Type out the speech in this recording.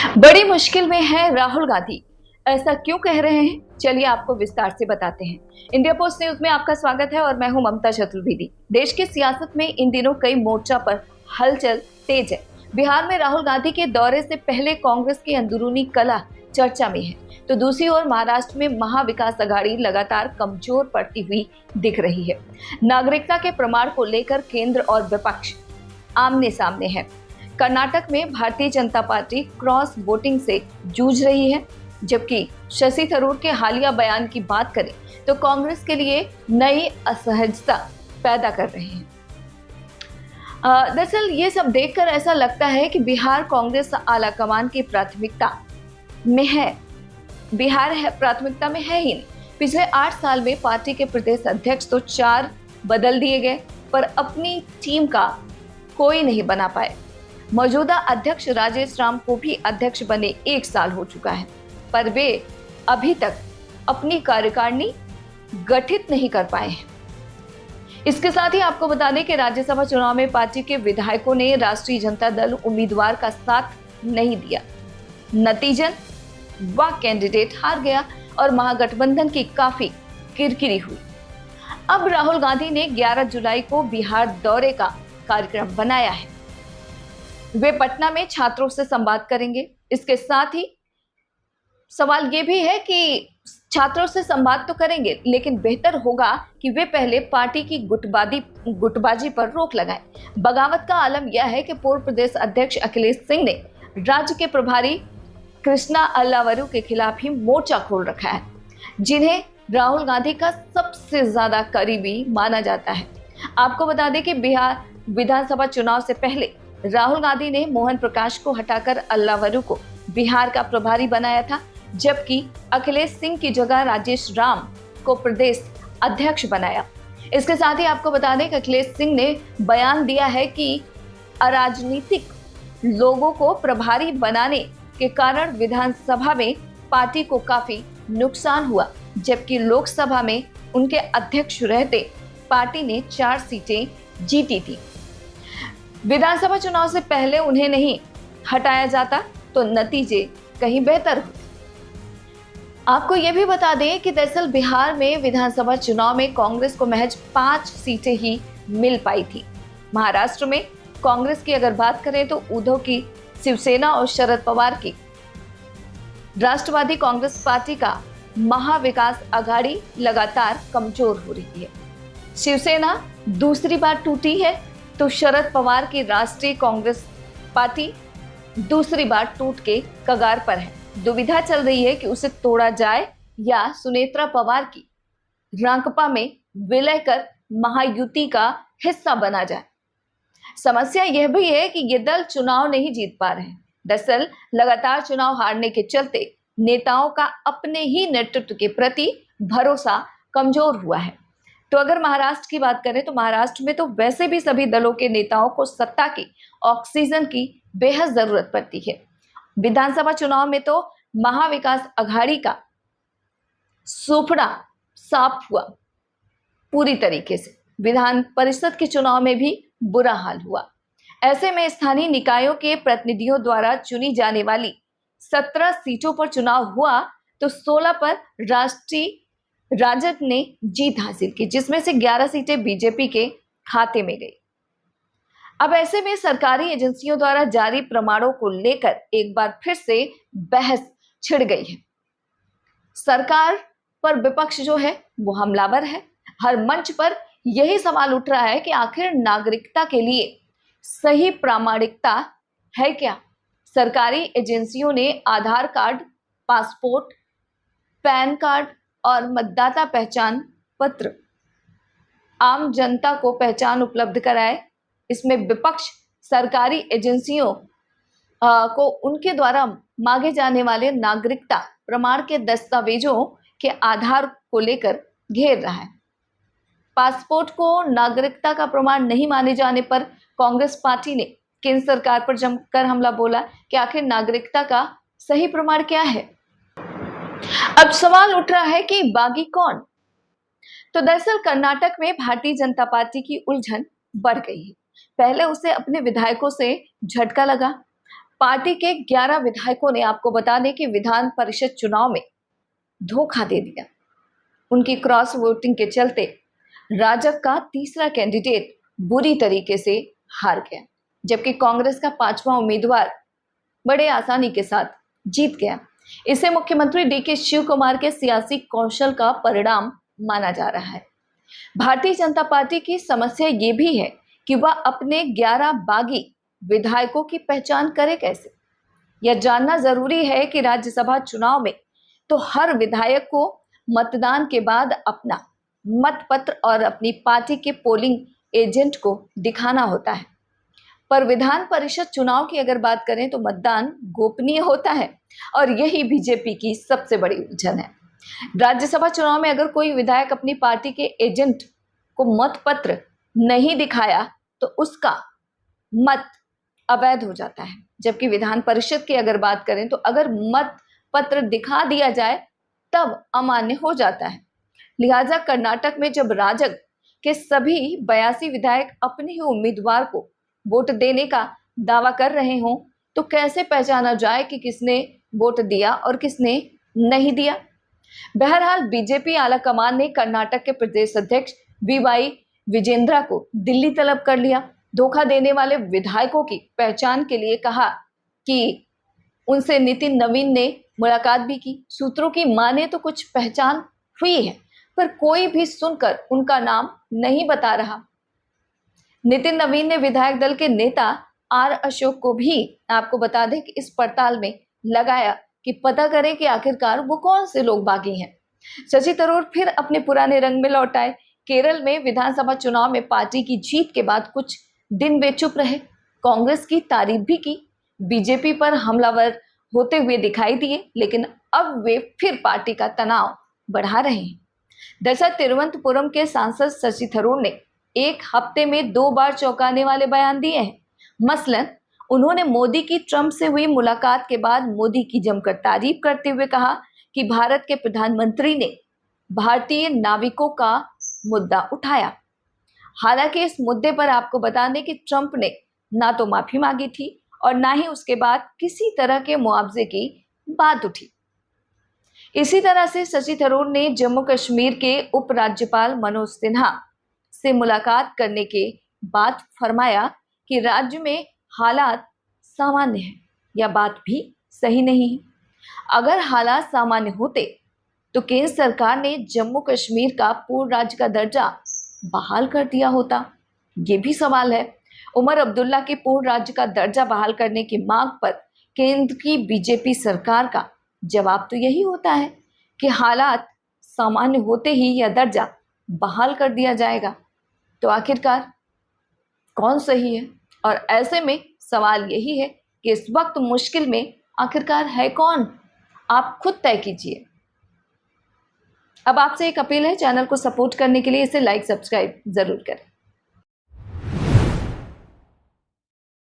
बड़ी मुश्किल में है राहुल गांधी। ऐसा क्यों कह रहे हैं, चलिए आपको विस्तार से बताते हैं। इंडिया पोस्ट न्यूज में आपका स्वागत है और मैं हूं ममता चतुर्वेदी। देश की सियासत में इन दिनों कई मोर्चा पर हलचल तेज है। बिहार में राहुल गांधी के दौरे से पहले कांग्रेस की अंदरूनी कलह चर्चा में है, तो दूसरी ओर महाराष्ट्र में महाविकास अघाड़ी लगातार कमजोर पड़ती हुई दिख रही है। नागरिकता के प्रमाण को लेकर केंद्र और विपक्ष आमने सामने है। कर्नाटक में Bharatiya Janata party cross voting से जूझ रही है, जबकि शशि थरूर के हालिया बयान की बात करें तो कांग्रेस के लिए नई असहजता पैदा कर रहे हैं। दरअसल ये सब देखकर ऐसा लगता है कि बिहार कांग्रेस आलाकमान की प्राथमिकता में है। प्राथमिकता में है ही नहीं। पिछले 8 साल में पार्टी के प्रदेश अध्यक्ष तो 4 बदल दिए गए, पर अपनी टीम का कोई नहीं बना पाए। मौजूदा अध्यक्ष राजेश राम को भी अध्यक्ष बने 1 साल हो चुका है, पर वे अभी तक अपनी कार्यकारिणी गठित नहीं कर पाए हैं। इसके साथ ही आपको बता दें कि राज्यसभा चुनाव में पार्टी के विधायकों ने राष्ट्रीय जनता दल उम्मीदवार का साथ नहीं दिया। नतीजन वह कैंडिडेट हार गया और महागठबंधन की काफी किरकिरी हुई। अब राहुल गांधी ने 11 जुलाई को बिहार दौरे का कार्यक्रम बनाया है। वे पटना में छात्रों से संवाद करेंगे। इसके साथ ही सवाल ये भी है कि छात्रों से संवाद तो करेंगे, लेकिन बेहतर होगा कि वे पहले पार्टी की गुटबाजी पर रोक लगाएं। बगावत का आलम यह है कि पूर्व प्रदेश अध्यक्ष अखिलेश सिंह ने राज्य के प्रभारी कृष्णा अल्लावरू के खिलाफ ही मोर्चा खोल रखा है, जिन्हें राहुल गांधी का सबसे ज्यादा करीबी माना जाता है। आपको बता दें कि बिहार विधानसभा चुनाव से पहले राहुल गांधी ने मोहन प्रकाश को हटाकर अल्लावरू को बिहार का प्रभारी बनाया था, जबकि अखिलेश सिंह की जगह राजेश राम को प्रदेश अध्यक्ष बनाया। इसके साथ ही आपको बता दें कि अखिलेश सिंह ने बयान दिया है कि अराजनीतिक लोगों को प्रभारी बनाने के कारण विधानसभा में पार्टी को काफी नुकसान हुआ, जबकि लोकसभा में उनके अध्यक्ष रहते पार्टी ने 4 सीटें जीती थी। विधानसभा चुनाव से पहले उन्हें नहीं हटाया जाता तो नतीजे कहीं बेहतर होते। आपको यह भी बता दें कि दरअसल बिहार में विधानसभा चुनाव में कांग्रेस को महज 5 सीटें ही मिल पाई थी। महाराष्ट्र में कांग्रेस की अगर बात करें तो उद्धव की शिवसेना और शरद पवार की राष्ट्रवादी कांग्रेस पार्टी का महाविकास अघाड़ी लगातार कमजोर हो रही है। शिवसेना दूसरी बार टूटी है, तो शरद पवार की राष्ट्रीय कांग्रेस पार्टी दूसरी बार टूट के कगार पर है। दुविधा चल रही है कि उसे तोड़ा जाए या सुनेत्रा पवार की रांकपा में विलय कर महायुति का हिस्सा बना जाए। समस्या यह भी है कि ये दल चुनाव नहीं जीत पा रहे हैं। दरअसल लगातार चुनाव हारने के चलते नेताओं का अपने ही नेतृत्व के प्रति भरोसा कमजोर हुआ है। तो अगर महाराष्ट्र की बात करें तो महाराष्ट्र में तो वैसे भी सभी दलों के नेताओं को सत्ता की ऑक्सीजन की बेहद जरूरत पड़ती है। विधानसभा चुनाव में तो महाविकास अघाड़ी का सूपड़ा साफ हुआ पूरी तरीके से। विधान परिषद के चुनाव में भी बुरा हाल हुआ। ऐसे में स्थानीय निकायों के प्रतिनिधियों द्वारा चुनी जाने वाली 17 सीटों पर चुनाव हुआ तो 16 पर राजद ने जीत हासिल की, जिसमें से 11 सीटें बीजेपी के खाते में गई। अब ऐसे में सरकारी एजेंसियों द्वारा जारी प्रमाणों को लेकर एक बार फिर से बहस छिड़ गई है। सरकार पर विपक्ष जो है वो हमलावर है। हर मंच पर यही सवाल उठ रहा है कि आखिर नागरिकता के लिए सही प्रामाणिकता है क्या? सरकारी एजेंसियों ने आधार कार्ड, पासपोर्ट, पैन कार्ड और मतदाता पहचान पत्र आम जनता को पहचान उपलब्ध कराए। इसमें विपक्ष सरकारी एजेंसियों को उनके द्वारा मांगे जाने वाले नागरिकता प्रमाण के दस्तावेजों के आधार को लेकर घेर रहा है। पासपोर्ट को नागरिकता का प्रमाण नहीं माने जाने पर कांग्रेस पार्टी ने केंद्र सरकार पर जमकर हमला बोला कि आखिर नागरिकता का सही प्रमाण क्या है। अब सवाल उठ रहा है कि बागी कौन? तो दरअसल कर्नाटक में भारतीय जनता पार्टी की उलझन बढ़ गई है। पहले उसे अपने विधायकों से झटका लगा, पार्टी के 11 विधायकों ने, आपको बता दें कि विधान परिषद चुनाव में धोखा दे दिया। उनकी क्रॉस वोटिंग के चलते राजग का तीसरा कैंडिडेट बुरी तरीके से हार गया, जबकि कांग्रेस का 5वां उम्मीदवार बड़े आसानी के साथ जीत गया। इसे मुख्यमंत्री डीके शिव कुमार के सियासी कौशल का परिणाम माना जा रहा है। भारतीय जनता पार्टी की समस्या ये भी है कि वह अपने 11 बागी विधायकों की पहचान करे कैसे। यह जानना जरूरी है कि राज्यसभा चुनाव में तो हर विधायक को मतदान के बाद अपना मतपत्र और अपनी पार्टी के पोलिंग एजेंट को दिखाना होता है, पर विधान परिषद चुनाव की अगर बात करें तो मतदान गोपनीय होता है और यही बीजेपी की सबसे बड़ी उलझन है। राज्यसभा चुनाव में अगर कोई विधायक अपनी पार्टी के एजेंट को मतपत्र नहीं दिखाया तो उसका मत अवैध हो जाता है, जबकि विधान परिषद की अगर बात करें तो अगर मत पत्र दिखा दिया जाए तब अमान्य हो जाता है। लिहाजा कर्नाटक में जब राजग के सभी 82 विधायक अपने ही उम्मीदवार को वोट देने का दावा कर रहे हों तो कैसे पहचाना जाए कि किसने वोट दिया और किसने नहीं दिया। बहरहाल बीजेपी आलाकमान ने कर्नाटक के प्रदेश अध्यक्ष वीवाई विजेंद्रा को दिल्ली तलब कर लिया। धोखा देने वाले विधायकों की पहचान के लिए कहा कि उनसे नितिन नवीन ने मुलाकात भी की। सूत्रों की माने तो कुछ पहचान हुई है, पर कोई भी सुनकर उनका नाम नहीं बता रहा। नितिन नवीन ने विधायक दल के नेता आर अशोक को भी, आपको बता दें कि इस पड़ताल में लगाया कि पता करें कि आखिरकार वो कौन से लोग बागी हैं। शशि थरूर फिर अपने पुराने रंग में लौट आए। केरल में विधानसभा चुनाव में पार्टी की जीत के बाद कुछ दिन वे चुप रहे, कांग्रेस की तारीफ भी की, बीजेपी पर हमलावर होते हुए दिखाई दिए, लेकिन अब वे फिर पार्टी का तनाव बढ़ा रहे हैं। दरअसल तिरुवनंतपुरम के सांसद शशि थरूर ने एक हफ्ते में 2 बार चौंकाने वाले बयान दिए हैं। मसलन उन्होंने मोदी की ट्रंप से हुई मुलाकात के बाद मोदी की जमकर तारीफ करते हुए कहा कि भारत के प्रधानमंत्री ने भारतीय नाविकों का मुद्दा उठाया। हालांकि इस मुद्दे पर आपको बता दें कि ट्रंप ने ना तो माफी मांगी थी और ना ही उसके बाद किसी तरह के मुआवजे की बात उठी। इसी तरह से शशि थरूर ने जम्मू कश्मीर के उपराज्यपाल मनोज सिन्हा से मुलाकात करने के बाद फरमाया कि राज्य में हालात सामान्य है। यह बात भी सही नहीं है। अगर हालात सामान्य होते तो केंद्र सरकार ने जम्मू कश्मीर का पूर्ण राज्य का दर्जा बहाल कर दिया होता। ये भी सवाल है। उमर अब्दुल्ला के पूर्ण राज्य का दर्जा बहाल करने की मांग पर केंद्र की बीजेपी सरकार का जवाब तो यही होता है कि हालात सामान्य होते ही यह दर्जा बहाल कर दिया जाएगा। तो आखिरकार कौन सही है? और ऐसे में सवाल यही है कि इस वक्त मुश्किल में आखिरकार है कौन? आप खुद तय कीजिए। अब आपसे एक अपील है, चैनल को सपोर्ट करने के लिए इसे लाइक सब्सक्राइब जरूर करें।